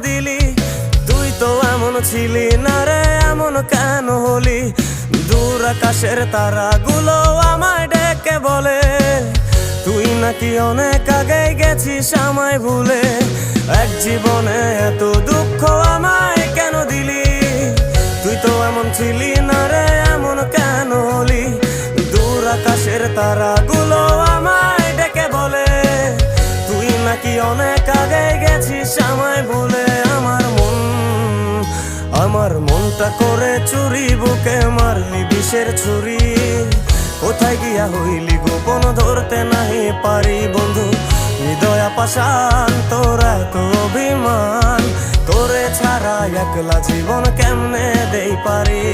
দিলি? তুই তো এমন ছিলি না রে, এমন কেন হলি? দূর আকাশের তারাগুলো আমায় ডেকে বলে তুই নাকি অনেক আগে গেছিস আমায় ভুলে। এক জীবনে এত দুঃখ আমায় কেন দিলি? তুই তো এমন ছিলি না রে, এমন কেন হলি? দূর আকাশের তারাগুলো আমায় ডেকে বলে তুই নাকি অনেক আগে গেছিস আমায় ভুলে। আমার মনটা করে চুরি, বুকে মারলি বিষের ছুরি। কোথায় গিয়া হইলি গোপন, ধরতে নাহি পারি বন্ধু। হৃদয় পাষাণ তোর এত অভিমান, তোরে ছাড়া একলা জীবন কেমনে দেই পারি?